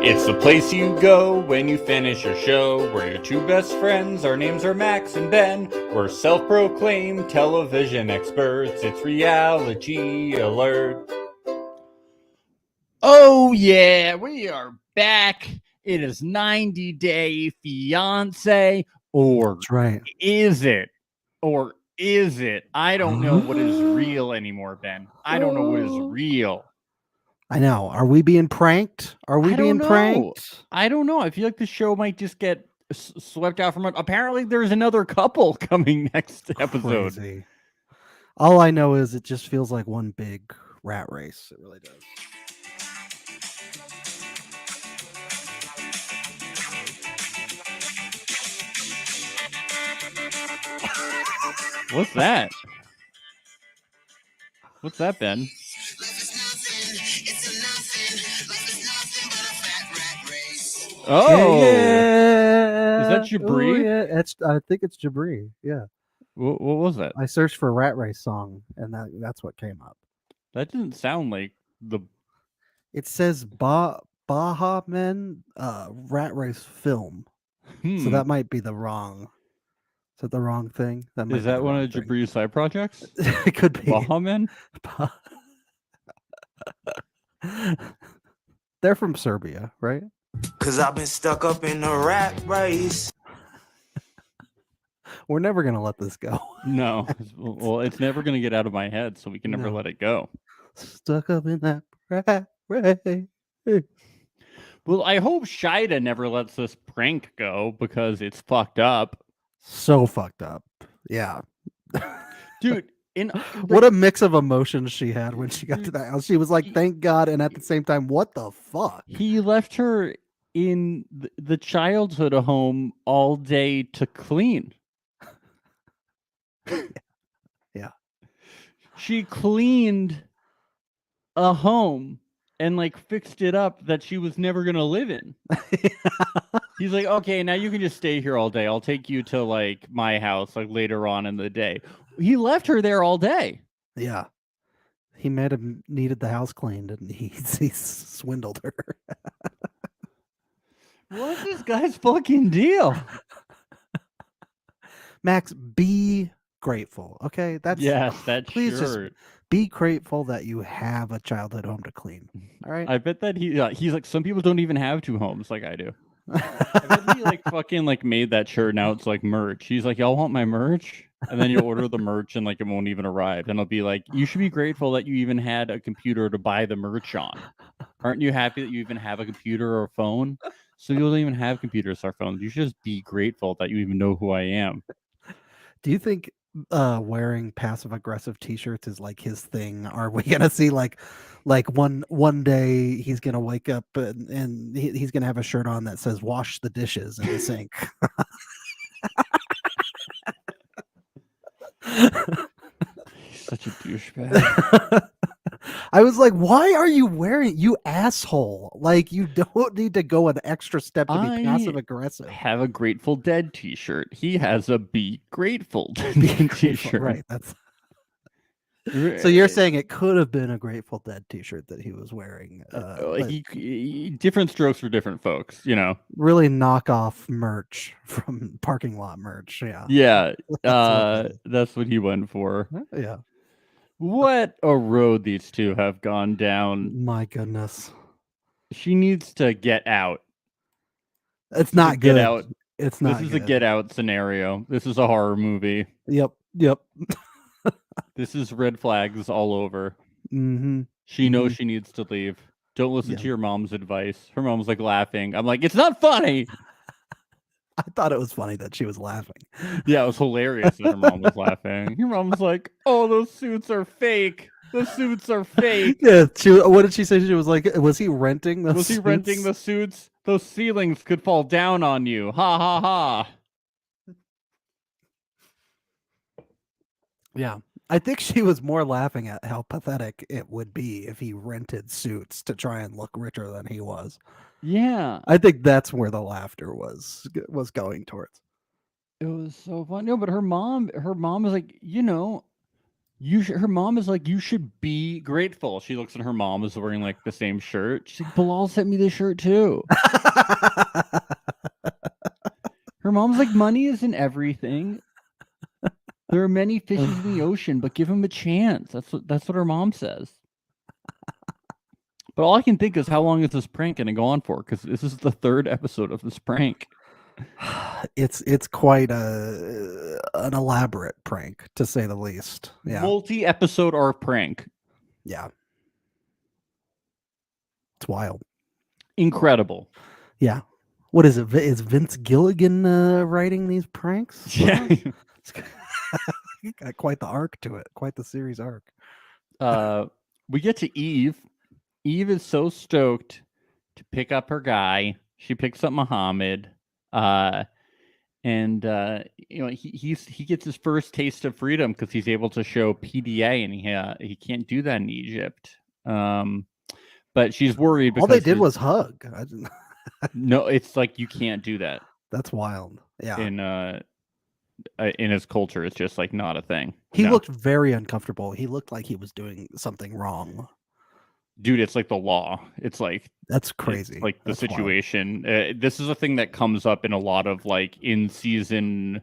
It's the place you go when you finish your show. We're your two best friends. Our names are Max and Ben. We're self-proclaimed television experts. It's Reality Alert. Oh yeah, we are back. It is 90 Day Fiancé, or That's right. is it? Or is it? I don't know what is real anymore, Ben. I don't know what is real. I know. Are we being pranked? Are we being pranked? I don't know. I feel like the show might just get swept out from it. Apparently, there's another couple coming next episode. Crazy. All I know is it just feels like one big rat race. It really does. What's that? What's that, Ben? Oh, yeah. Is that Jabri? Ooh, yeah, I think it's Jabri. Yeah. What was that? I searched for rat race song, and that's what came up. That didn't sound like the. It says Baha Men rat race film, so that might be the wrong. Is that the wrong thing? Is that one of Jabri's side projects? It could be. Bahaman? They're from Serbia, right? Cause I've been stuck up in the rat race. We're never gonna let this go. No. Well, it's never gonna get out of my head, so we can never let it go. Stuck up in that rat race. Well, I hope Shida never lets this prank go because it's fucked up. So fucked up. Yeah. Dude, what a mix of emotions she had when she got to that house. She was like, thank God, and at the same time, what the fuck? He left her in the childhood home all day to clean. Yeah. She cleaned a home and like fixed it up that she was never gonna live in. He's like, okay, now you can just stay here all day. I'll take you to like my house like later on in the day. He left her there all day. Yeah. He might have needed the house cleaned, and he swindled her. What's this guy's fucking deal? Max, be grateful. Okay, please just be grateful that you have a childhood home to clean. All right. I bet that he's like, some people don't even have two homes like I do. I bet he like fucking like made that shirt. Now it's like merch. He's like, y'all want my merch? And then you'll order the merch and like it won't even arrive. And it'll be like, you should be grateful that you even had a computer to buy the merch on. Aren't you happy that you even have a computer or a phone? So you don't even have computers or phones. You should just be grateful that you even know who I am. Do you think wearing passive aggressive t-shirts is like his thing? Are we gonna see like one day he's gonna wake up and he's gonna have a shirt on that says wash the dishes in the sink? He's such a douchebag. I was like, why are you wearing, you asshole? Like, you don't need to go an extra step to be passive aggressive. Have a Grateful Dead t-shirt. He has a Be Grateful t-shirt. Right. That's so you're saying it could have been a Grateful Dead t-shirt that he was wearing. Different strokes for different folks, you know. Really knockoff merch from parking lot merch. Yeah. Yeah. That's what he went for. Yeah. What a road these two have gone down. My goodness. She needs to get out. It's not good. Get out. It's not This is good. a get out scenario. This is a horror movie. Yep. This is red flags all over. Mm-hmm. She knows she needs to leave. Don't listen to your mom's advice. Her mom's like laughing. I'm like, it's not funny. I thought it was funny that she was laughing. Yeah, it was hilarious that her mom was laughing. Your mom was like, oh, those suits are fake. The suits are fake. Yeah. What did she say? She was like, was he renting the suits? Was he renting the suits? Those ceilings could fall down on you. Ha ha ha. Yeah. I think she was more laughing at how pathetic it would be if he rented suits to try and look richer than he was. Yeah. I think that's where the laughter was going towards. It was so fun. No, but her mom was like, you know, Her mom is like, you should be grateful. She looks at her mom is wearing like the same shirt. She's like, Bilal sent me this shirt too. Her mom's like, money isn't everything. There are many fishes in the ocean, but give him a chance. That's what her mom says. But all I can think is, how long is this prank going to go on for? Because this is the 3rd episode of this prank. It's quite an elaborate prank, to say the least. Yeah, Multi-episode arc prank. yeah, it's wild. Incredible. Yeah, what is it? Is Vince Gilligan writing these pranks? Yeah. It's got quite the arc to it, quite the series arc. We get to Eve. Eve is so stoked to pick up her guy. She picks up Muhammad. And he gets his first taste of freedom because he's able to show PDA, and he can't do that in Egypt. But she's worried because all they did was hug. No, it's like, you can't do that. That's wild. Yeah. In his culture, it's just like not a thing. He looked very uncomfortable. He looked like he was doing something wrong. Dude, it's like the law. It's like, that's crazy. It's like the that's situation. This is a thing that comes up in a lot of like in season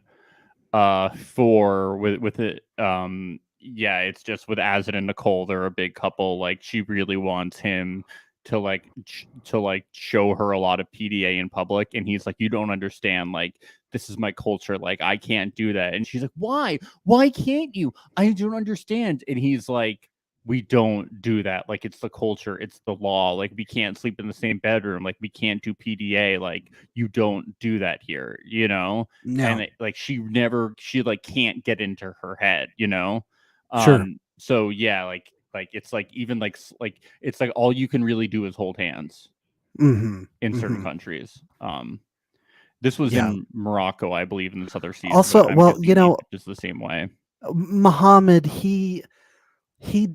4 with it. It's just with Azan and Nicole. They're a big couple. Like, she really wants him to show her a lot of PDA in public, and he's like, you don't understand. Like, this is my culture. Like, I can't do that. And she's like, why? Why can't you? I don't understand. And he's like, we don't do that. Like, it's the culture, it's the law. Like, we can't sleep in the same bedroom. Like, we can't do PDA. Like, you don't do that here, you know? No. And she can't get into her head, you know? Sure. So yeah, like it's like, even like it's like all you can really do is hold hands in certain countries. This was in Morocco, I believe, in this other season. Also, well, just the same way. Muhammad, he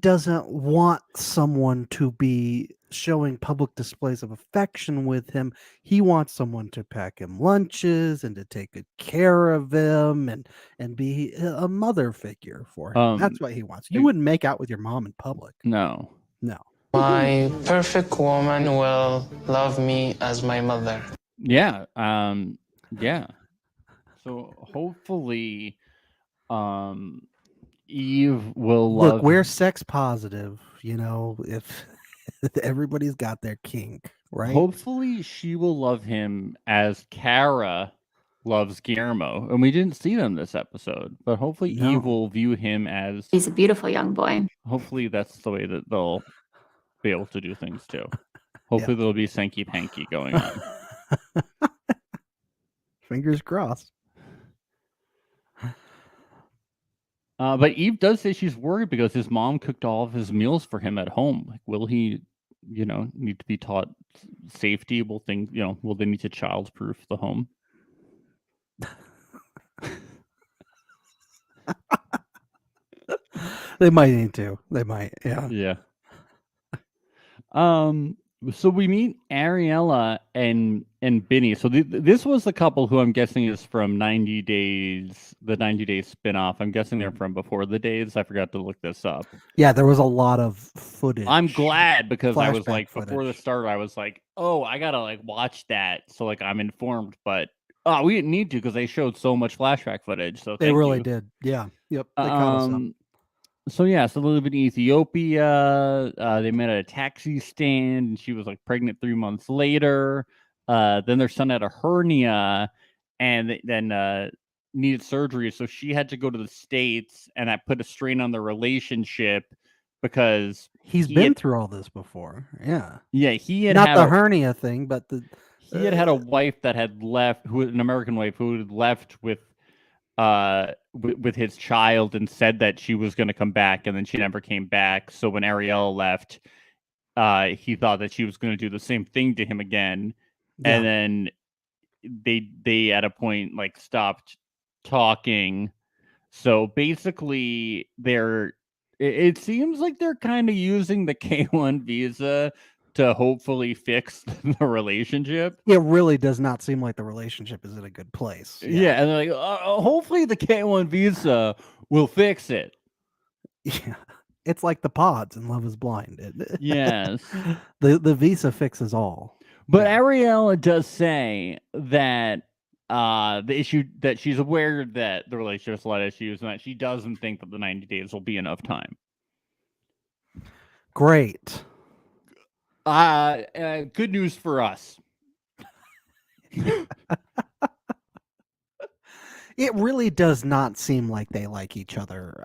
doesn't want someone to be showing public displays of affection with him. He wants someone to pack him lunches and to take good care of him and be a mother figure for him. That's what he wants. You wouldn't make out with your mom in public. No. My perfect woman will love me as my mother. Yeah. Yeah. So hopefully, Eve will love. Look, we're sex positive, if everybody's got their kink, right? Hopefully she will love him as Kara loves Guillermo. And we didn't see them this episode, but hopefully Eve will view him as, he's a beautiful young boy. Hopefully that's the way that they'll be able to do things too. Hopefully there'll be Sankey Panky going on. Fingers crossed. But Eve does say she's worried because his mom cooked all of his meals for him at home. Like, will he, need to be taught safety? Will they need to childproof the home? They might need to. They might, yeah. Yeah. So we meet Ariella and Vinnie. So this was the couple who I'm guessing is from 90 Days, the 90 Days spinoff. I'm guessing they're from before the days. I forgot to look this up. Yeah, there was a lot of footage. I'm glad, because I was like, footage. before the start, I was like, oh, I gotta like watch that, so like I'm informed. But we didn't need to, because they showed so much flashback footage. So they really did. Yeah. Yep. They caught us up. So yeah, so they live in Ethiopia. They met at a taxi stand, and she was like pregnant 3 months later. Then their son had a hernia, and then needed surgery. So she had to go to the States, and that put a strain on their relationship because he's been through all this before. Yeah. Yeah, he had not the hernia thing, but he had a wife that had left, an American wife who had left with his child, and said that she was going to come back, and then she never came back. So when Ariella left, he thought that she was going to do the same thing to him again. Yeah. And then they at a point like stopped talking. So basically it seems like they're kind of using the K1 visa to hopefully fix the relationship. It really does not seem like the relationship is in a good place. Yeah, and they're like, hopefully the K1 visa will fix it. Yeah. It's like the pods in Love is Blind. Yes. The visa fixes all. But Yeah. Ariella does say that the issue that she's aware that the relationship has a lot of issues and that she doesn't think that the 90 days will be enough time. Great. Good news for us. It really does not seem like they like each other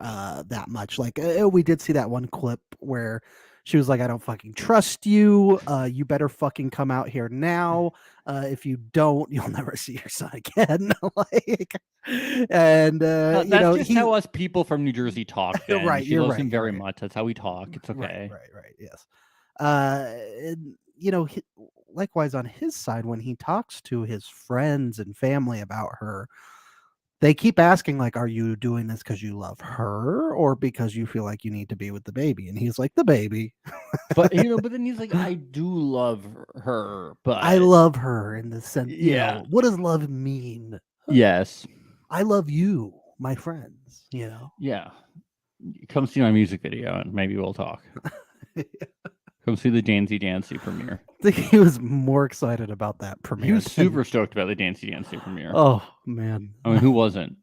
that much. Like we did see that one clip where she was like, "I don't fucking trust you. You better fucking come out here now. If you don't, you'll never see your son again." Like, and That's just how us people from New Jersey talk. Ben. Right, She you're loves right, him you're very right. much. That's how we talk. It's okay. Right. Yes. And, you know, likewise on his side, when he talks to his friends and family about her, they keep asking, like, "Are you doing this because you love her or because you feel like you need to be with the baby?" And he's like, "The baby." But but then he's like, "I do love her, but I love her in the sense, Yeah. what does love mean? Yes. I love you, my friends, Yeah. Come see my music video and maybe we'll talk. Come see the Dancy premiere. I think he was more excited about that premiere. He was super stoked about the Dancy premiere. Oh, man. I mean, who wasn't?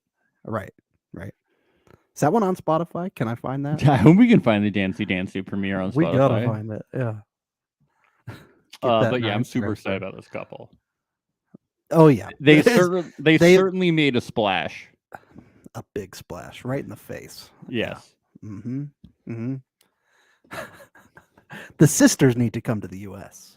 Right. Is that one on Spotify? Can I find that? I hope we can find the Dancy premiere on Spotify. We gotta find it. Yeah. But yeah, I'm super excited about this couple. Oh yeah, they certainly made a splash. A big splash right in the face. Yes. Yeah. The sisters need to come to the U.S.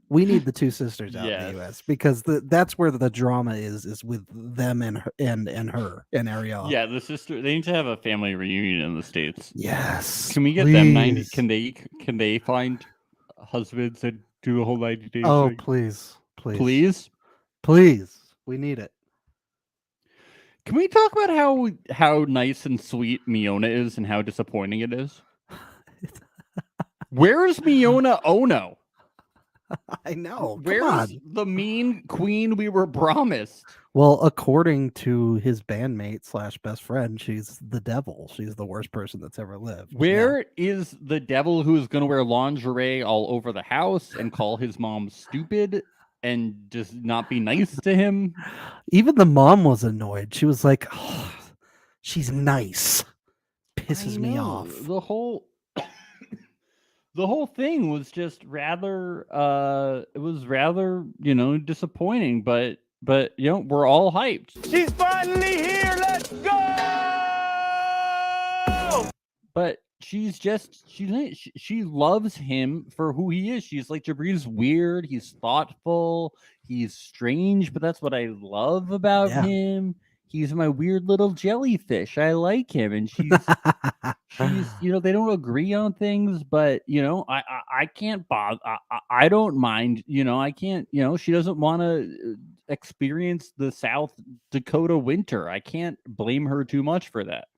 We need the two sisters out in the U.S. because that's where the drama is with them and her and Ariella. Yeah, the sister. They need to have a family reunion in the States. Yes. Can we get them 90? Can they find husbands and do a whole 90 days? Oh, thing? please. We need it. Can we talk about how nice and sweet Miona is and how disappointing it is? Where's Miona Ono? I know. Where's the mean queen we were promised? Well, according to his bandmate / best friend, she's the devil. She's the worst person that's ever lived. Where is the devil who's going to wear lingerie all over the house and call his mom stupid and just not be nice to him? Even the mom was annoyed. She was like, "Oh, she's nice." Pisses me off. The whole thing was just rather it was rather, disappointing, but we're all hyped. She's finally here. Let's go. But she's just she loves him for who he is. She's like, Jabri's weird, he's thoughtful, he's strange, but that's what I love about him. He's my weird little jellyfish. I like him. And she's they don't agree on things, but I can't bother. I don't mind, I can't, she doesn't want to experience the South Dakota winter. I can't blame her too much for that.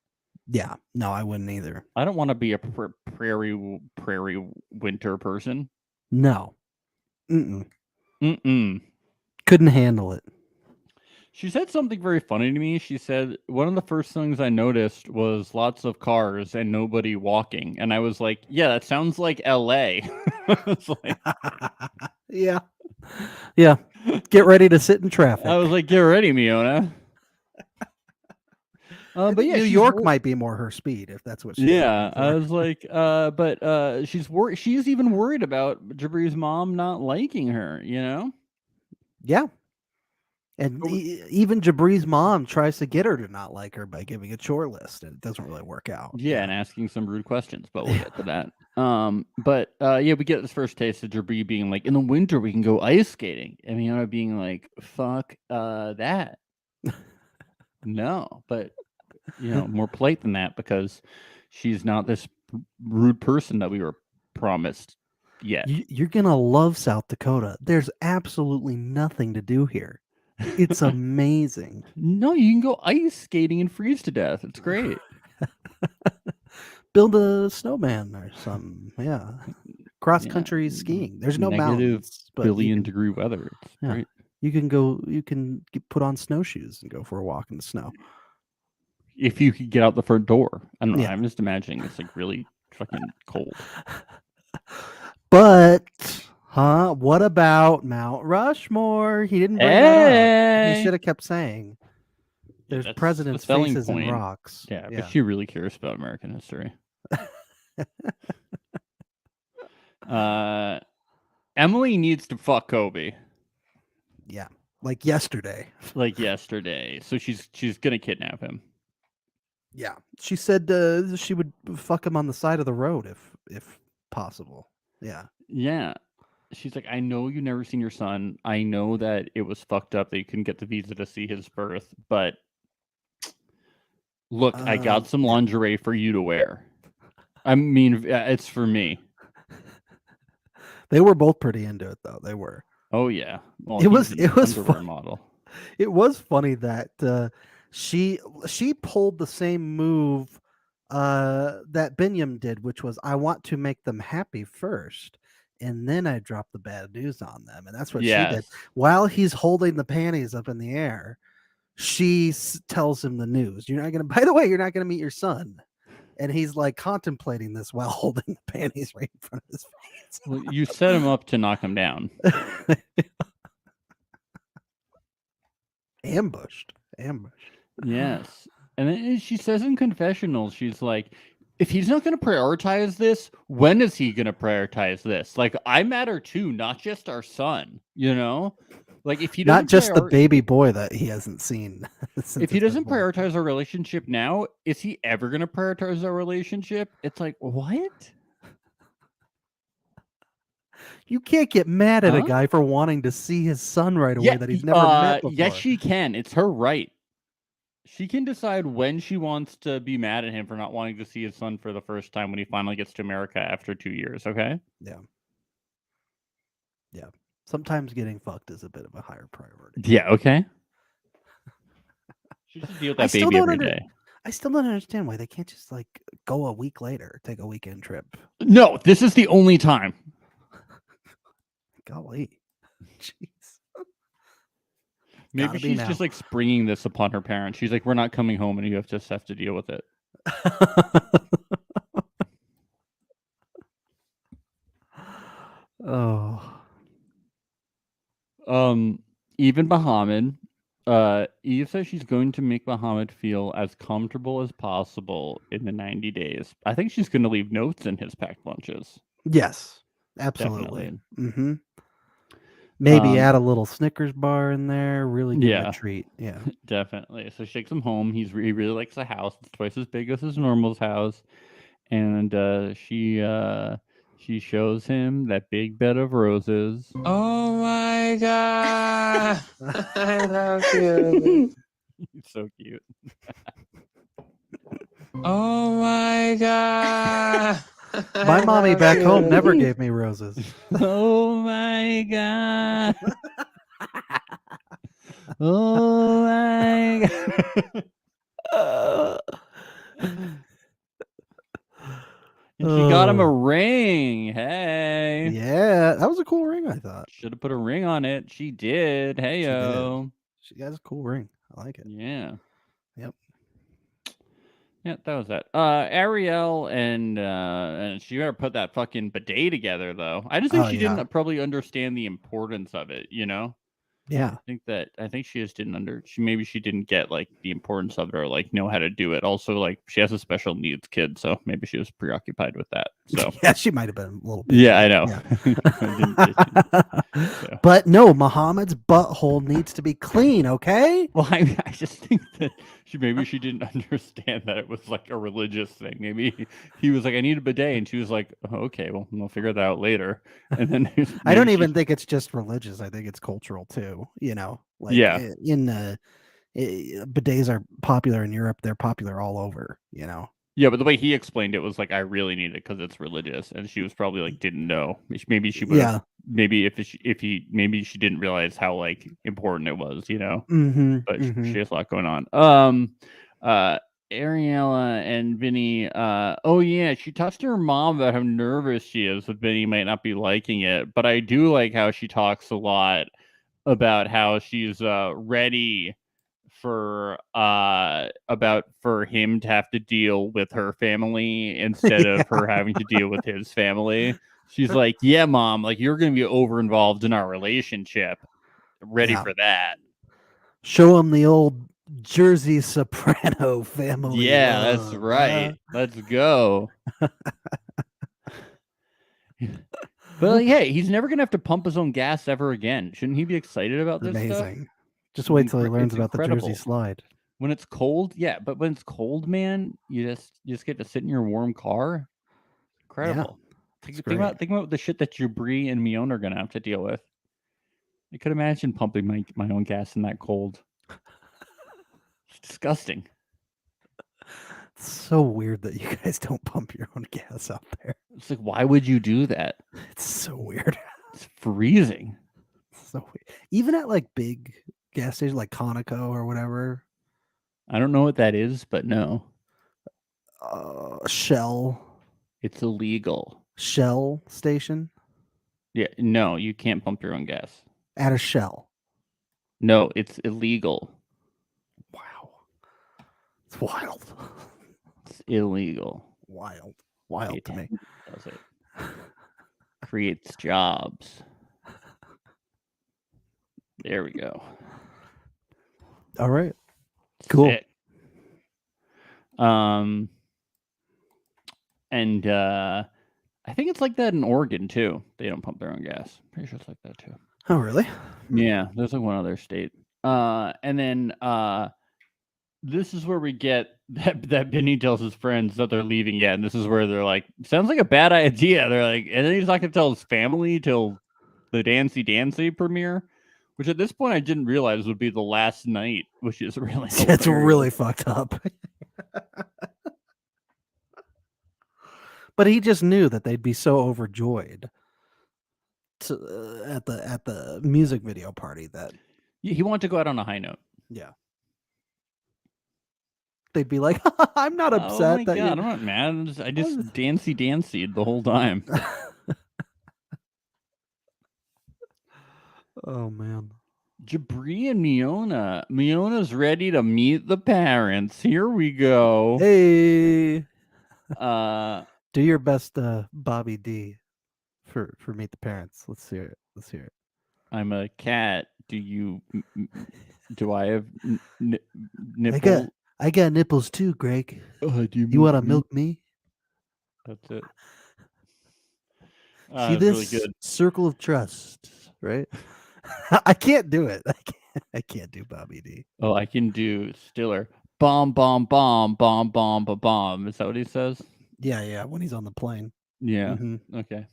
Yeah, no, I wouldn't either. I don't want to be a prairie winter person. No. Mm-mm. Couldn't handle it. She said something very funny to me. She said, one of the first things I noticed was lots of cars and nobody walking. And I was like, yeah, that sounds like LA. Yeah. Get ready to sit in traffic. I was like, get ready, Miona. But yeah, New York might be more her speed if that's what she's I was like, but she's worried. She's even worried about Jabri's mom not liking her, Yeah. And even Jabri's mom tries to get her to not like her by giving a chore list, and it doesn't really work out. Yeah, and asking some rude questions, but we'll get to that. We get this first taste of Jabri being like, in the winter we can go ice skating. And Miona being like, fuck that. No, but more polite than that because she's not this rude person that we were promised yet. You're gonna love South Dakota. There's absolutely nothing to do here. It's amazing. No, you can go ice skating and freeze to death. It's great. Build a snowman or something. Yeah. Cross country skiing. There's no mountains. -degree weather. It's great. You can get put on snowshoes and go for a walk in the snow. if you could get out the front door. I don't know. Yeah. I'm just imagining it's like really fucking cold. But, what about Mount Rushmore? He didn't bring that up. He Hey! should have kept saying, Yeah, there's that's the presidents' selling faces and point. rocks. Yeah, but she really cares about American history. Emily needs to fuck Kobe Yeah. Like yesterday. like yesterday, so she's gonna kidnap him. Yeah. She said she would fuck him on the side of the road if possible. Yeah. Yeah. She's like, I know you've never seen your son. I know that it was fucked up that you couldn't get the visa to see his birth, but look, I got some lingerie for you to wear. I mean, it's for me. They were both pretty into it, though. They were. Oh yeah. Well, It was- he's it an was underwear fun. model. It was funny that she pulled the same move that Binyam did, which was, I want to make them happy first, and then I drop the bad news on them. And that's what she did. Yes. While he's holding the panties up in the air, she tells him the news. You're not gonna. By the way, you're not gonna meet your son. And he's like contemplating this while holding the panties right in front of his face. Well, you set him up to knock him down. Ambushed. Yes. And then she says in confessionals, she's like, if he's not going to prioritize this, when is he going to prioritize this? Like, I matter too, not just our son, you know? Like, if he doesn't Not just the baby boy that he hasn't seen. if he doesn't prioritize our relationship now, is he ever going to prioritize our relationship? It's like, what? You can't get mad at a Huh? guy for wanting to see his son right away that he's never met before. Yes, she can. It's her right. She can decide when she wants to be mad at him for not wanting to see his son for the first time when he finally gets to America after 2 years, okay? Yeah. Sometimes getting fucked is a bit of a higher priority. Yeah, okay. She should deal with that still baby don't every day. I still don't understand why they can't just like go a week later, take a weekend trip. No, this is the only time. Golly. Jeez. Maybe Gotta be she's now. just like springing this upon her parents. She's like, we're not coming home and you just have to deal with it. Oh. Even Muhammad, Eve says she's going to make Muhammad feel as comfortable as possible in the 90 days. I think she's going to leave notes in his packed lunches. Yes. Absolutely. Definitely. Mm-hmm. Maybe add a little Snickers bar in there. Really give him a treat. Yeah. Definitely. So she takes him home. He really likes the house. It's twice as big as his normal's house. And she shows him that big bed of roses. Oh my god. I love you. He's so cute. Oh my god. My I mommy love back home you. never gave me roses. Oh my god. Oh my god. And she got him a ring. Hey. Yeah, that was a cool ring, I thought. Should have put a ring on it. She did. Hey yo. She got a cool ring. I like it. Yeah. Yep. Yeah, that was that. Arielle and she better put that fucking bidet together though. I just think she didn't probably understand the importance of it, you know? Yeah. I think she just didn't maybe she didn't get like the importance of it or like know how to do it. Also, like she has a special needs kid, so maybe she was preoccupied with that. So yeah, she might have been a little bit. Yeah, I know. Yeah. But no, Muhammad's butthole needs to be clean, okay? Well, I just think that maybe she didn't understand that it was like a religious thing. Maybe he was like, I need a bidet, and she was like, oh, okay, well, we'll figure that out later. And then I don't even think it's just religious. I think it's cultural too. You know, like bidets are popular in Europe. They're popular all over. You know. Yeah, but the way he explained it was like, I really need it because it's religious, and she was probably like, didn't know. Maybe she would. Yeah. Maybe maybe she didn't realize how like important it was, you know. Mm-hmm, but she has a lot going on. Ariella and Vinnie. Oh yeah, she talks to her mom about how nervous she is that Vinnie might not be liking it. But I do like how she talks a lot about how she's ready for him to have to deal with her family instead of her having to deal with his family. She's like, yeah, mom, like you're gonna be over involved in our relationship. Ready for that. Show him the old Jersey soprano family. Yeah, that's right. Let's go. But like, hey, he's never gonna have to pump his own gas ever again. Shouldn't he be excited about this stuff? Amazing. Just wait till he learns It's about the Jersey incredible. slide. When it's cold, yeah, but when it's cold, man, you just get to sit in your warm car. Incredible. Think about the shit that Jabri and Miona are gonna have to deal with. I could imagine pumping my own gas in that cold. It's disgusting. It's so weird that you guys don't pump your own gas out there. It's like, why would you do that? It's so weird. It's freezing. So weird. Even at like big gas stations like Conoco or whatever. I don't know what that is, but no. Shell. It's illegal. Shell station? Yeah, no, you can't pump your own gas. At a Shell. No, it's illegal. Wow. It's wild. It's illegal. Wild It to me. does it. Creates jobs. There we go. All right. Cool. Sick. And I think it's like that in Oregon too. They don't pump their own gas. Pretty sure it's like that too. Oh, really? Yeah, there's like one other state. And then this is where we get that Vinny tells his friends that they're leaving yet, and this is where they're like, sounds like a bad idea. They're like, and then he's not gonna tell his family till the Dancy premiere, which at this point I didn't realize would be the last night, which is really It's really fucked up. But he just knew that they'd be so overjoyed at the music video party that he wanted to go out on a high note. Yeah. They'd be like, I'm not upset. Oh my God, I'm not mad. I just danced the whole time. Oh, man. Jabri and Miona. Miona's ready to meet the parents. Here we go. Hey. Do your best, Bobby D, for Meet the Parents. Let's hear it. I'm a cat. Do I have nipples? I got nipples too, Greg. Do you want to milk me? That's it. See this really good. circle of trust, right? I can't do it. I can't do Bobby D. Oh, I can do Stiller. Bomb, bomb, bomb, bomb, bomb, bomb, bomb. Is that what he says? Yeah. When he's on the plane. Yeah. Mm-hmm. Okay.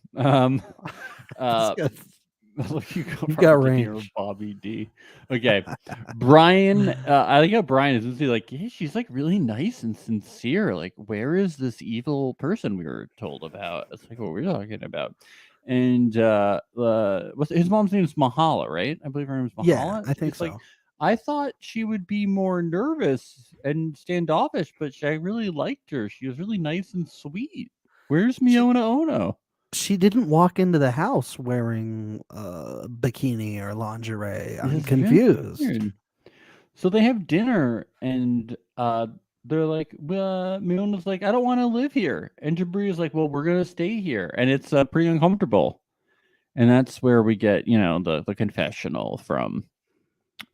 You've got range. Bobby D. Okay. Brian, I like how Brian is like, yeah, she's like really nice and sincere. Like, where is this evil person we were told about? It's like what we're talking about. And his mom's name is Mahala, right? I believe her name is Mahala. Yeah, I think so. Like, I thought she would be more nervous and standoffish, but I really liked her. She was really nice and sweet. Where's Miona Ono? She didn't walk into the house wearing bikini or lingerie. I'm confused. So they have dinner, and they're like, Miona's like, I don't want to live here. And Jabri is like, well, we're going to stay here. And it's pretty uncomfortable. And that's where we get, the confessional from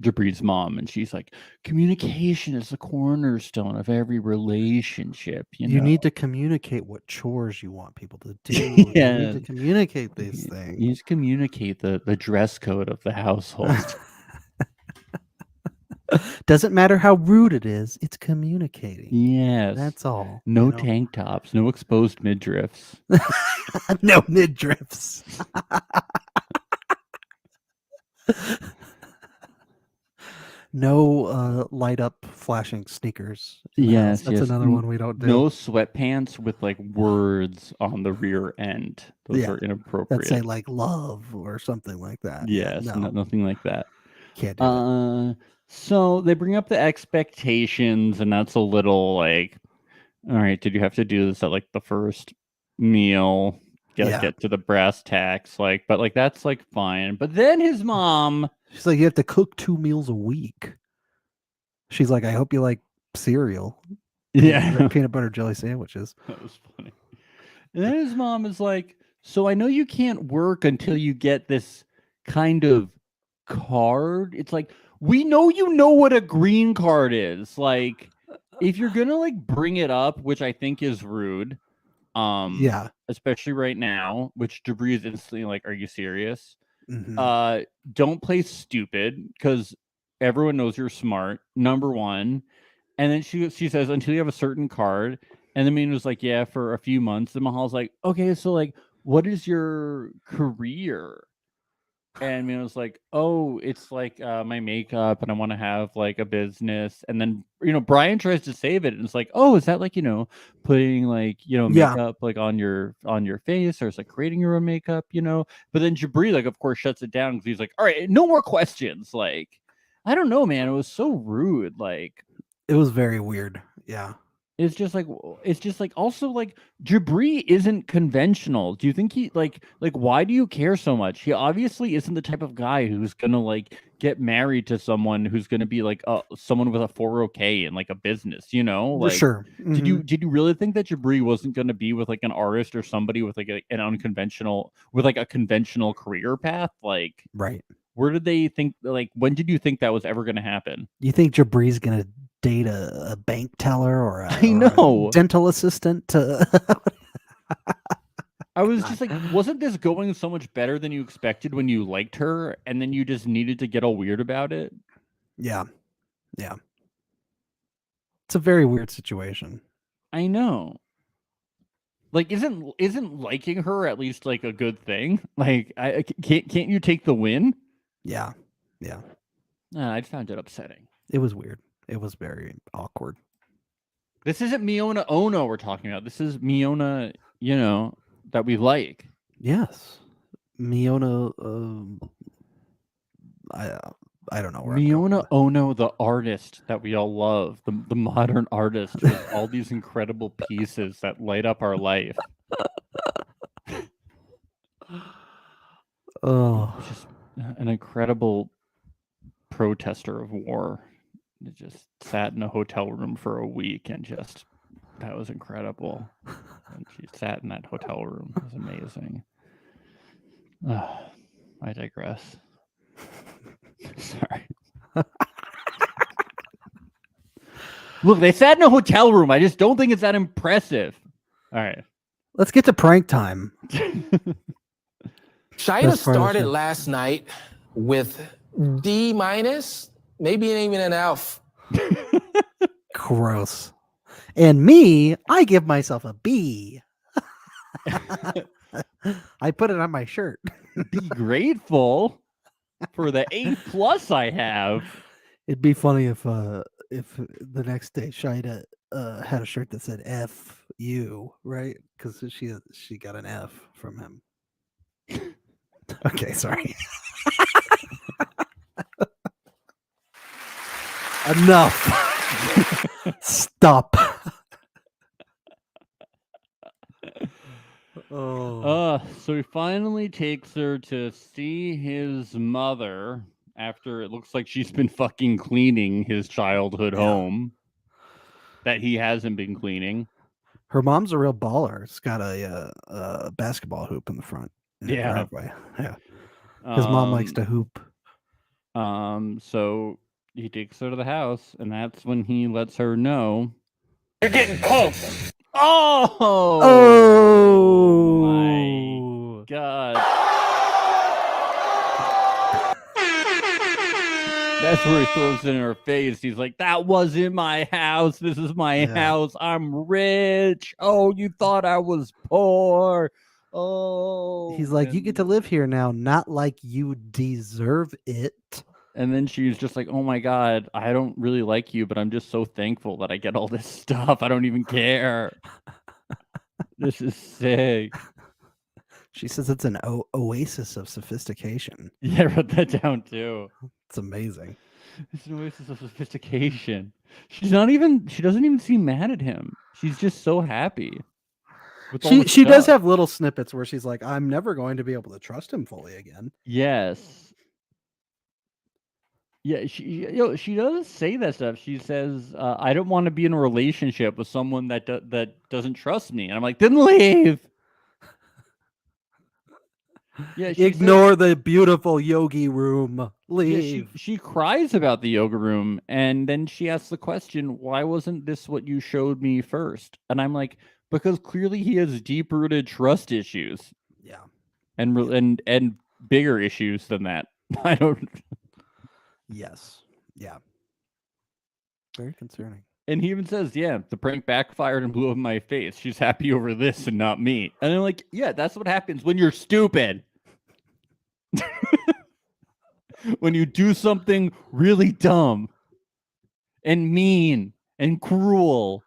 Jabri's mom, and she's like, communication is the cornerstone of every relationship. You need to communicate what chores you want people to do. Yeah. You need to communicate these things. You need to communicate the dress code of the household. Doesn't matter how rude it is, it's communicating. Yes. That's all. No tank tops, no exposed midriffs. No midriffs. No light up flashing sneakers. Yes, that's another one we don't do. No sweatpants with like words on the rear end. Those are inappropriate. That say like love or something like that. Yes, nothing like that. Can't do it. So they bring up the expectations, and that's a little like, all right, did you have to do this at like the first meal? Get to the brass tacks, but that's like fine. But then his mom, she's like, you have to cook 2 meals a week. She's like, I hope you like cereal. Yeah. Peanut butter jelly sandwiches. That was funny. And then his mom is like, so I know you can't work until you get this kind of card. It's like, we know you know what a green card is. Like, if you're gonna like bring it up, which I think is rude, Yeah. especially right now, which Jabri is instantly like, are you serious? Mhm. Don't play stupid because everyone knows you're smart, number one. And then she says, until you have a certain card. And then Mina was like, yeah, for a few months. And Mahal's like, okay, so like, what is your career? And Mina was like, oh, it's like my makeup, and I want to have like a business. And then Brian tries to save it, and it's like, oh, is that like putting like Yeah. makeup like on your face, or it's like creating your own makeup, But then Jabri like of course shuts it down because he's like, all right, no more questions. Like, I don't know, man, it was so rude. Like, It was very weird. Yeah. it's just like also like Jabri isn't conventional. Do you think he like why do you care so much? He obviously isn't the type of guy who's gonna like get married to someone who's gonna be like someone with a 401k and like a business, Like, Sure. did you really think that Jabri wasn't gonna be with like an artist or somebody with like an unconventional with like a conventional career path? Like, Right. where did they think like when did you think that was ever gonna happen? You think Jabri's gonna date a bank teller or a, I or know. a dental assistant to I was just like, wasn't this going so much better than you expected when you liked her, and then you just needed to get all weird about it? Yeah. Yeah. It's a very weird situation. I know. Like, isn't liking her at least like a good thing? Like, can't you take the win? Yeah. Yeah. I found it upsetting. It was weird. It was very awkward. This isn't Miona Ono we're talking about. This is Miona, that we like. Yes. Miona I don't know where I'm going Miona with Ono, the artist that we all love, the modern artist with all these incredible pieces that light up our life. Oh, Just an incredible protester of war. It just sat in a hotel room for a week and that was incredible. And she sat in that hotel room. It was amazing. I digress. Sorry. Look, they sat in a hotel room. I just don't think it's that impressive. All right. let's get to prank time. Shida Best part of the started show. last night with D minus, maybe even an F. Gross. And me, I give myself a B. I put it on my shirt. Be grateful for the A+ I have. It'd be funny if the next day Shida had a shirt that said F you, right? Because she got an F from him. Okay, sorry. Enough. Stop. Oh. So he finally takes her to see his mother after it looks like she's been fucking cleaning his childhood home that he hasn't been cleaning. Her mom's a real baller. It's got a basketball hoop in the front. In the driveway. Yeah. His mom likes to hoop. So he takes her to the house, and that's when he lets her know. You're getting punked. Oh! Oh! My God. That's where he throws it in her face. He's like, that wasn't my house. This is my house. I'm rich. Oh, you thought I was poor. Oh. He's like, you get to live here now, not like you deserve it. And then she's just like, oh my God, I don't really like you, but I'm just so thankful that I get all this stuff. I don't even care. This is sick. She says it's an oasis of sophistication. Yeah, I wrote that down too. It's amazing. It's an oasis of sophistication. She doesn't even seem mad at him. She's just so happy. She does have little snippets where she's like, I'm never going to be able to trust him fully again. Yes. Yeah, she does say that stuff. She says, "I don't want to be in a relationship with someone that doesn't trust me." And I'm like, "Then leave." Yeah, she says, Ignore the beautiful yogi room. yeah, Leave. she cries about the yoga room, and then she asks the question, "Why wasn't this what you showed me first?" And I'm like, "Because clearly he has deep-rooted trust issues Yeah. and and bigger issues than that." I don't. Yes. Yeah. Very concerning. And he even says, "Yeah, the prank backfired and blew up in my face. She's happy over this and not me." And I'm like, "Yeah, that's what happens when you're stupid. When you do something really dumb and mean and cruel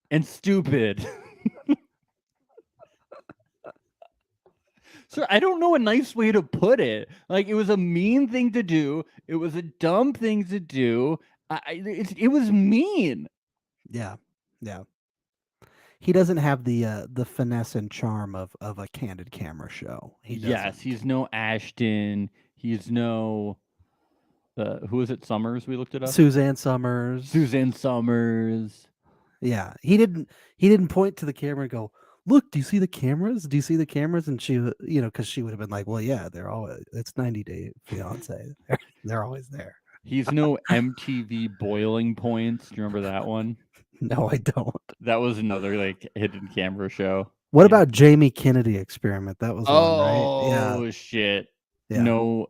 and stupid." So I don't know a nice way to put it. Like, it was a mean thing to do. It was a dumb thing to do. It was mean. Yeah. Yeah. He doesn't have the finesse and charm of a candid camera show. He Yes, doesn't. he's no Ashton. He's no who is it? Summers? We looked it up. Suzanne Summers. Suzanne Summers. Yeah. He didn't point to the camera and go, "Look, do you see the cameras? Do you see the cameras?" And she, because she would have been like, "Well, yeah, they're always, it's 90 Day Fiancé. They're always there." He's no MTV Boiling Points. Do you remember that one? No, I don't. That was another like hidden camera show. What Yeah. about Jamie Kennedy Experiment? That was one, right? Yeah. Oh shit. Yeah. No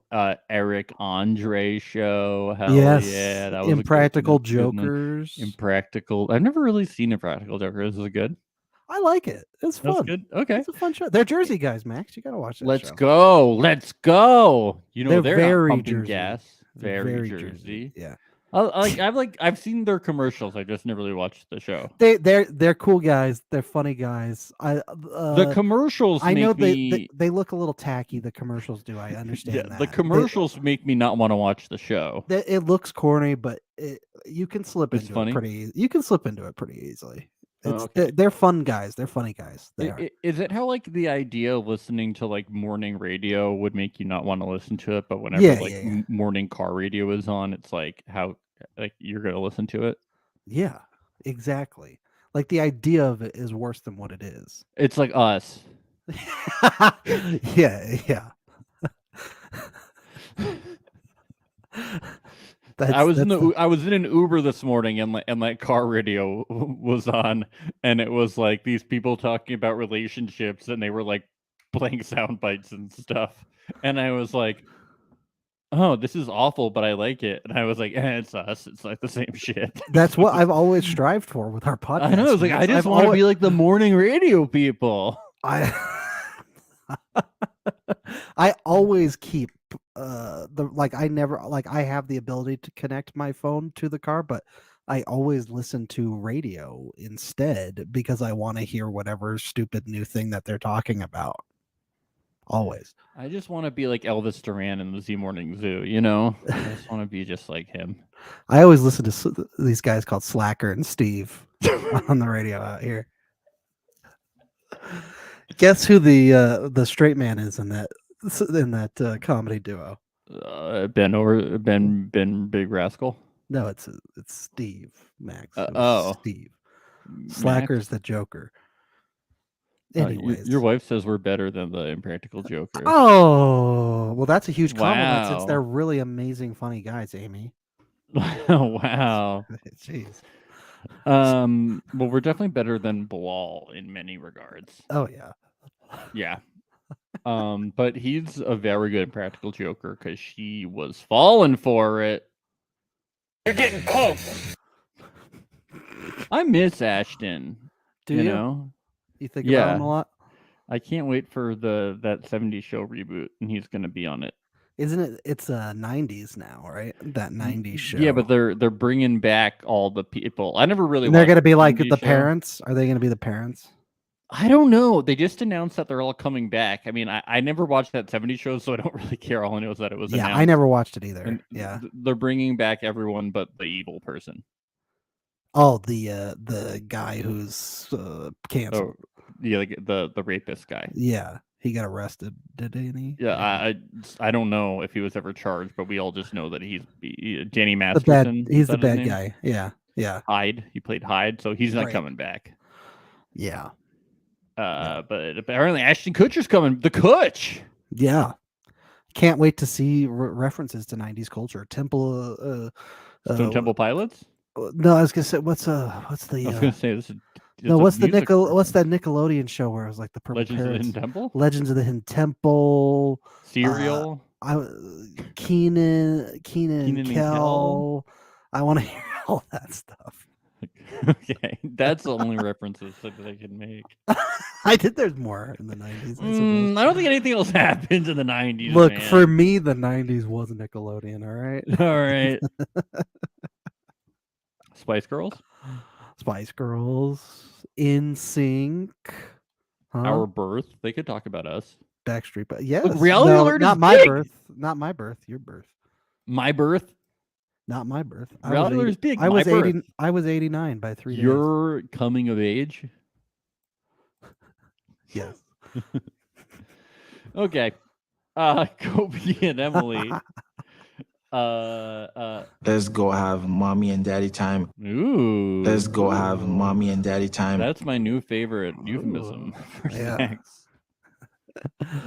Eric Andre show. Hell Yes. yeah. That was Impractical a good one. Jokers. Impractical. I've never really seen Impractical Jokers. Is it good? I like it. It's fun. That's good. Okay. It's a fun show. They're Jersey guys, Max. You gotta watch that Let's show. go. Let's go. You know, They're they're not very pumping Jersey. gas. They're Very Jersey. Yeah. I've seen their commercials. I just never really watched the show. They're cool guys. They're funny guys. The commercials I know make they look a little tacky. The commercials do. I understand yeah, that. the commercials make me not want to watch the show. It looks corny, but you can slip It's into funny? it pretty. You can slip into it pretty easily. Oh, okay. They're fun guys. They're funny guys. They are. Is it how like the idea of listening to like morning radio would make you not want to listen to it, but whenever morning car radio is on, it's like how like you're gonna listen to it? Yeah, exactly. Like the idea of it is worse than what it is. It's like us. Yeah. I was in an Uber this morning and like car radio was on, and it was like these people talking about relationships, and they were like playing sound bites and stuff, and I was like, "Oh, this is awful, but I like it." And I was like, "It's us. It's like the same shit." That's what I've always strived for with our podcast. I know. I was like, I just want to be like the morning radio people. I always keep I have the ability to connect my phone to the car, but I always listen to radio instead because I want to hear whatever stupid new thing that they're talking about. Always. I just want to be like Elvis Duran in the Z Morning Zoo, you know? I just want to be just like him. I always listen to these guys called Slacker and Steve on the radio out here. Guess who the straight man is in that comedy duo? Ben Big Rascal. No, it's Steve Max. Steve. Max? Slacker's the Joker. Anyways, your wife says we're better than the Impractical Jokers. Oh, well, that's a huge compliment since Wow. they're really amazing, funny guys, Amy. Wow. Jeez. Well, we're definitely better than Bilal in many regards. Oh yeah. Yeah. But he's a very good Impractical Joker because she was falling for it. You're getting punked. I miss Ashton. Do you know? You think about him a lot? I can't wait for that 70s show reboot, and he's gonna be on it. Isn't it? It's 90s now, right? That 90s show. Yeah, but they're bringing back all the people. I never really. And they're watched gonna be like 70s the show. parents. Are they gonna be the parents? I don't know. They just announced that they're all coming back. I mean, I never watched that 70s show, so I don't really care. All I know is that it was announced. I never watched it either. And yeah, they're bringing back everyone but the evil person. Oh, the guy who's canceled. Oh, yeah, the rapist guy. Yeah. He got arrested, didn't he? Yeah, I don't know if he was ever charged, but we all just know that Danny the Masterson. bad. He's the is that his bad name? guy. Yeah. Hyde. He played Hyde, so he's not Right. coming back. Yeah. But apparently Ashton Kutcher's coming. The Kutch. Yeah. Can't wait to see references to 90s culture. Temple. Stone Temple Pilots. No, I was gonna say what's the. I was gonna say this is. No, it's a music what's that reference. Nickelodeon show where it was like the Purple Legends of the Parrots? Hidden Temple. Legends of the Hidden Temple. Serial. Keenan and Kel. Kel. I want to hear all that stuff. Okay, that's the only references that I can make. I did. There's more in the 90s. I suppose. I don't think anything else happened in the 90s. Look, man. for me, the 90s was Nickelodeon. All right. All right. Spice Girls. Spice Girls, In Sync, Our birth. They could talk about us. Backstreet, but yes, Reality Alert not is my big! birth, not my birth, your birth, My birth. not my birth. Reality Alert is big. I My was birth. 80. I was 89 by 3 days. Your coming of age. Yes. Okay. Kobe and Emily. Let's go have mommy and daddy time. Ooh. Let's go have mommy and daddy time. That's my new favorite euphemism for Yeah. sex.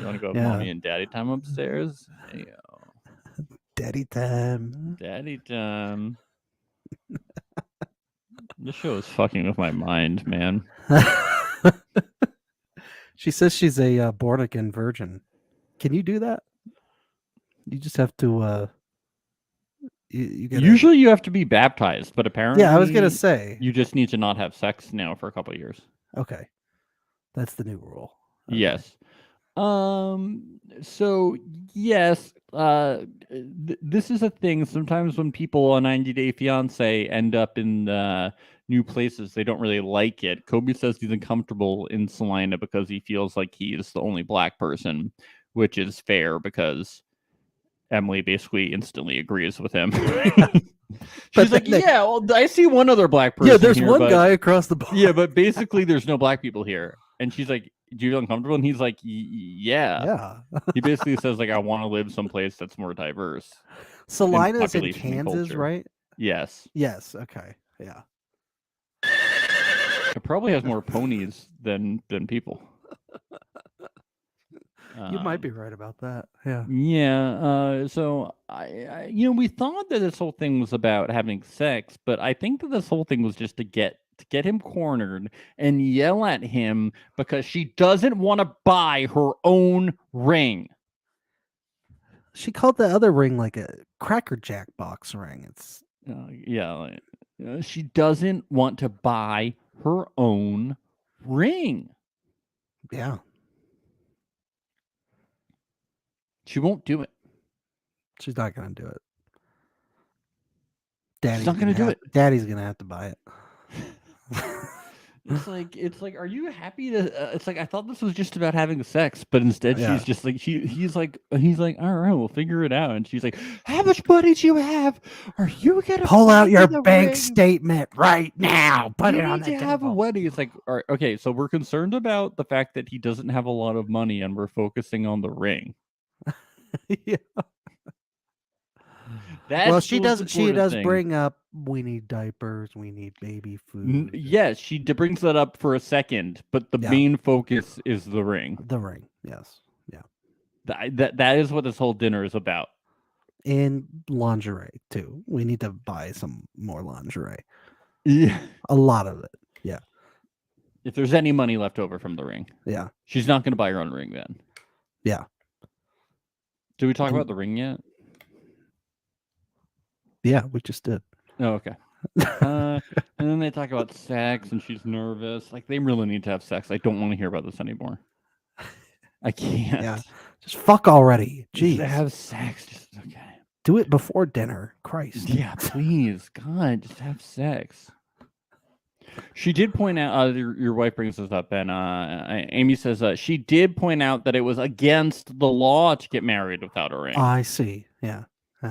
You want to go have Yeah. mommy and daddy time upstairs? Hey, Daddy time. daddy time. This show is fucking with my mind, man. She says she's a born again virgin. Can you do that? You just have to. You gotta, Usually you have to be baptized, but apparently, Yeah, I was gonna say. you just need to not have sex now for a couple of years. Okay, that's the new rule. Okay. Yes. So yes, this is a thing. Sometimes when people on 90 Day Fiancé end up in new places, they don't really like it. Kobe says he's uncomfortable in Salina because he feels like he is the only black person, which is fair because Emily basically instantly agrees with him. She's like, yeah, well, I see one other black person. Yeah, there's here, one but- guy across the bar. Yeah, but basically there's no black people here. And she's like, do you feel uncomfortable? And he's like, yeah. Yeah. He basically says, like, I want to live someplace that's more diverse. Salina's in population and Kansas, culture. right? Yes. Yes. Okay. Yeah. It probably has more ponies than people. You might be right about that. Yeah. Yeah. So I we thought that this whole thing was about having sex, but I think that this whole thing was just to get him cornered and yell at him because she doesn't want to buy her own ring. She called the other ring like a Cracker Jack box ring. It's she doesn't want to buy her own ring. yeah. She won't do it. She's not gonna do it. She's not gonna do it. Daddy's gonna have to buy it. It's like, are you happy to? It's like I thought this was just about having sex, but instead Yeah. she's just like he's like, all right, we'll figure it out. And she's like, how much money do you have? Are you gonna Pull buy out your the bank ring? statement right now. Put You it on need the to have a table. wedding. It's like, all right, okay, so we're concerned about the fact that he doesn't have a lot of money, and we're focusing on the ring. Yeah. That's Well, the she most does. She important does thing. bring up. We need diapers. We need baby food. Yes, she brings that up for a second, but the Yeah. main focus is the ring. The ring. Yes. Yeah. That is what this whole dinner is about. And lingerie too. We need to buy some more lingerie. Yeah. A lot of it. Yeah. If there's any money left over from the ring, Yeah. she's not going to buy her own ring then. Yeah. Did we talk And- about the ring yet? Yeah. We just did. Oh, okay. And then they talk about sex, and she's nervous. Like, they really need to have sex. I don't want to hear about this anymore. I can't. Yeah. Just fuck already. Just Jeez. have sex. Just okay. Do it before dinner. Christ. Yeah, please, God, just have sex. She did point out. Your wife brings this up, and Amy says she did point out that it was against the law to get married without a ring. I see. Yeah.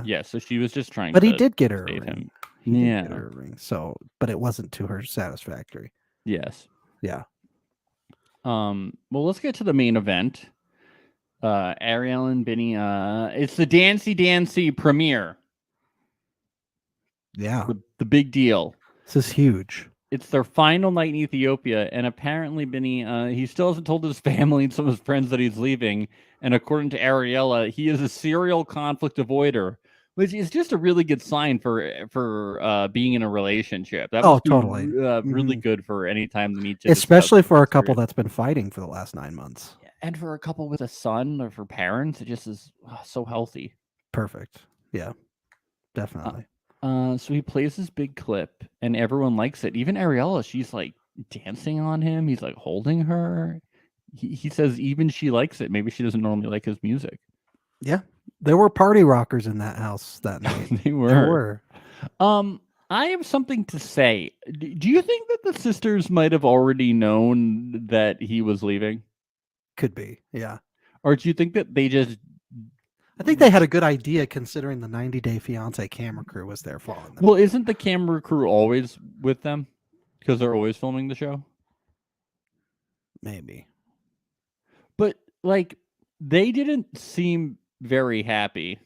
Yeah, so she was just trying. But to he did get her a save ring. him. He did Yeah. get her a ring. So, but it wasn't to her satisfactory. Yes. Yeah. Well, let's get to the main event. Ariella and Vinnie. It's the Dancy premiere. Yeah, The big deal. this is huge. It's their final night in Ethiopia, and apparently Vinny, he still hasn't told his family and some of his friends that he's leaving. And according to Ariella, he is a serial conflict avoider, which is just a really good sign for being in a relationship. That must be Totally. really good for any time they need to, Especially discuss for a couple serious- that's been fighting for the last 9 months. and for a couple with a son or for parents. It just is so healthy. Perfect. Yeah, definitely. So he plays this big clip, and everyone likes it. Even Ariella, she's like dancing on him. He's like holding her. He says even she likes it. Maybe she doesn't normally like his music. Yeah, there were party rockers in that house that night. They were. There were. I have something to say. Do you think that the sisters might have already known that he was leaving, Could be. Yeah. or do you think that they just? I think they had a good idea considering the 90 Day Fiancé camera crew was there following them. Well, isn't the camera crew always with them because they're always filming the show? Maybe. But like they didn't seem very happy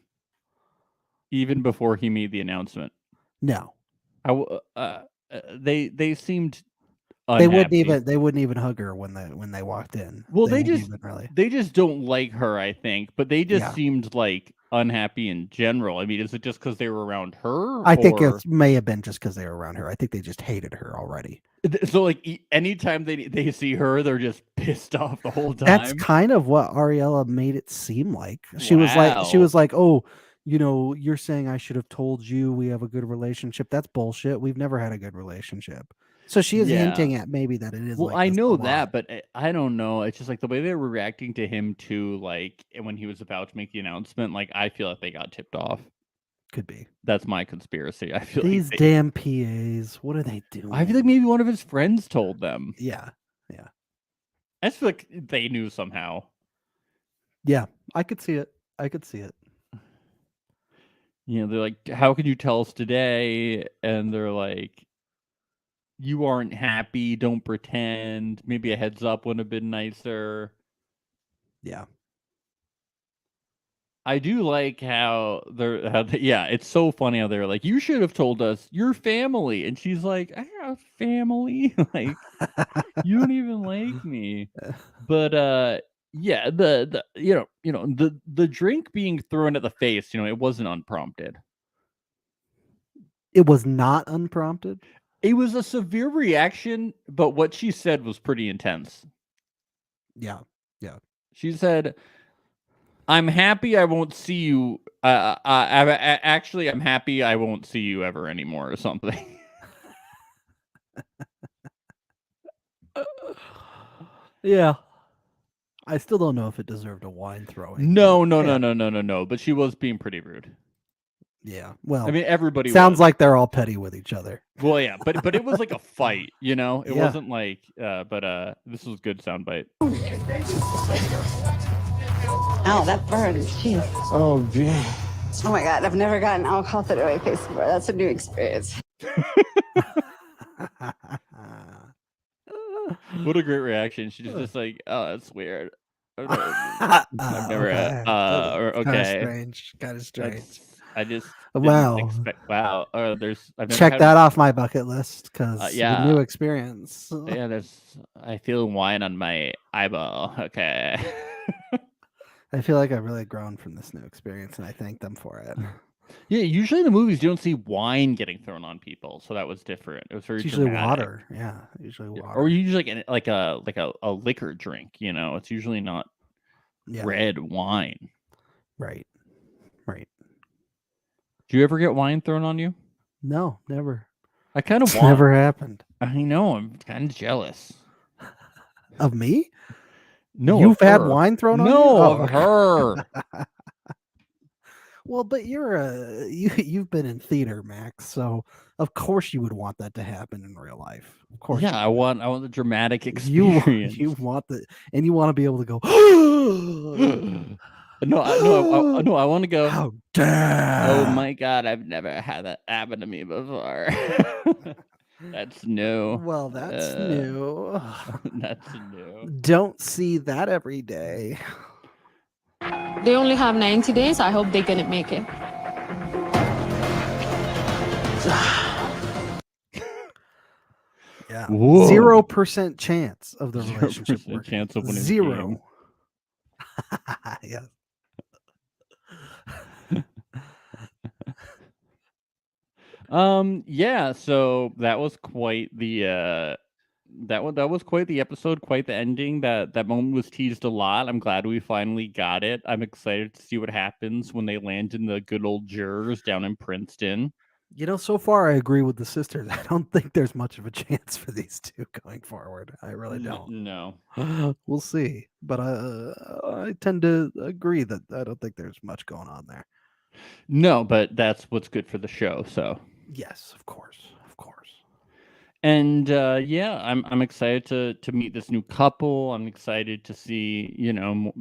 even before he made the announcement. No. They seemed unhappy. They wouldn't even hug her when they walked in. Well, they wouldn't just even really. they just don't like her, I think. But they just Yeah. seemed like unhappy in general. I mean, is it just because they were around her? I think or- it may have been just because they were around her. I think they just hated her already. So like anytime they see her, they're just pissed off the whole time. That's kind of what Ariella made it seem like. She was Wow. like, "Oh, you're saying I should have told you we have a good relationship. That's bullshit. We've never had a good relationship." So she is Yeah. hinting at maybe that it is. Well, like I this know a that, lot. but I don't know. It's just like the way they were reacting to him too. Like when he was about to make the announcement, like I feel like they got tipped off. Could be That's my conspiracy. I feel these like damn PAs. What are they doing? I feel like maybe one of his friends told them. Yeah, I just feel like they knew somehow. yeah. I could see it. You know, they're like, "How can you tell us today?" And they're like, "You aren't happy. Don't pretend. Maybe a heads up would have been nicer." Yeah. I do like how yeah, it's so funny how they're like, "You should have told us your family," and she's like, "I have family, like you don't even like me." But yeah, the the drink being thrown at the face, it wasn't unprompted. It was not unprompted. It was a severe reaction, but what she said was pretty intense. Yeah. She said, "I'm happy I won't see you. Actually, I'm happy I won't see you ever anymore," or something. Yeah. I still don't know if it deserved a wine throwing. No. But she was being pretty rude. Yeah. Well, I mean, everybody sounds was. like they're all petty with each other. Well, yeah, but it was like a fight, It Yeah. wasn't like. But this was good soundbite. Ow, that burns. Jeez. Oh, gee. Oh my God, I've never gotten alcohol through my face before. That's a new experience. What a great reaction! She's just like, "Oh, that's weird." I've never. Okay. Kind of strange. I just didn't Wow. expect. Wow. Or I've never Check had- that off my bucket list because yeah. new experience. Yeah, I feel wine on my eyeball. Okay. I feel like I've really grown from this new experience, and I thank them for it. Yeah, usually in the movies you don't see wine getting thrown on people, so that was different. It was very It's usually dramatic. water. Yeah, usually Yeah, water. or usually like a liquor drink. It's usually not Yeah, red wine. right. Do you ever get wine thrown on you? No, never. I kind of It's want. never happened. I know. I'm kind of jealous. Of me? No, You've of had her. wine thrown on you? No, Oh, of her. well, but you've been in theater, Max, so of course you would want that to happen in real life. Of course. Yeah, I want the dramatic You experience. you want and you want to be able to go. No, I want to go. How dare! Oh my God, I've never had that happen to me before. That's new. Well, that's Uh, new. That's new. Don't see that every day. They only have 90 days. I hope they're going to make it. Yeah. Whoa. 0% chance of the 0% relationship working. chance of winning the Zero. Yes. Yeah, so that was quite the that was quite the episode, quite the ending. That moment was teased a lot. I'm glad we finally got it. I'm excited to see what happens when they land in the good old jurors down in Princeton. You know, so far I agree with the sisters. I don't think there's much of a chance for these two going forward. I really don't. No. We'll see. But I tend to agree that I don't think there's much going on there. No, but that's what's good for the show, so. Yes, of course. Of course. And yeah, I'm excited to meet this new couple. I'm excited to see,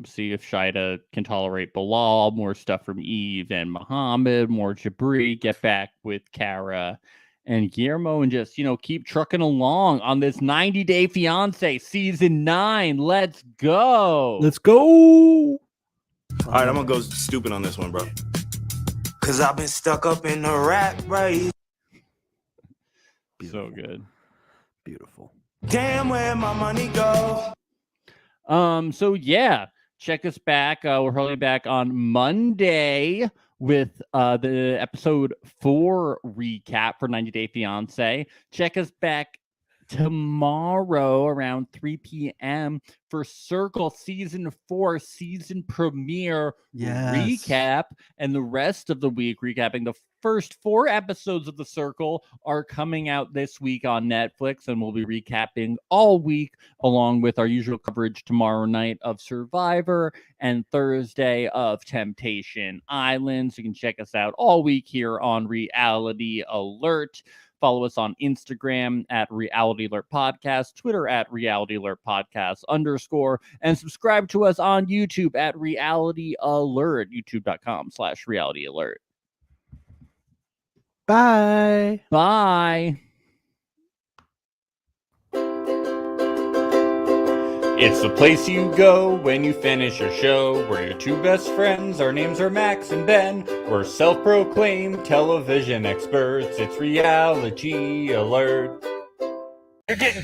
see if Shida can tolerate Bilal, more stuff from Eve and Muhammad, more Jabri, get back with Kara and Guillermo, and just, keep trucking along on this 90-Day Fiancé season 9. Let's go. Let's go. All right, I'm gonna go stupid on this one, bro. Cause I've been stuck up in the rat race. So good. Beautiful. Damn, where my money go? So yeah, check us back. We're probably back on Monday with the episode 4 recap for 90 Day Fiancé. Check us back tomorrow around 3 p.m. for Circle Season 4 season premiere recap, and the rest of the week recapping the first 4 episodes of The Circle are coming out this week on Netflix, and we'll be recapping all week along with our usual coverage tomorrow night of Survivor and Thursday of Temptation Island. So you can check us out all week here on Reality Alert. Follow us on Instagram at Reality Alert Podcast, Twitter at Reality Alert Podcast _, and subscribe to us on YouTube at Reality Alert, youtube.com/Reality Alert. Bye. Bye. It's the place you go when you finish your show. We're your 2 best friends. Our names are Max and Ben. We're self-proclaimed television experts. It's Reality Alert. You're getting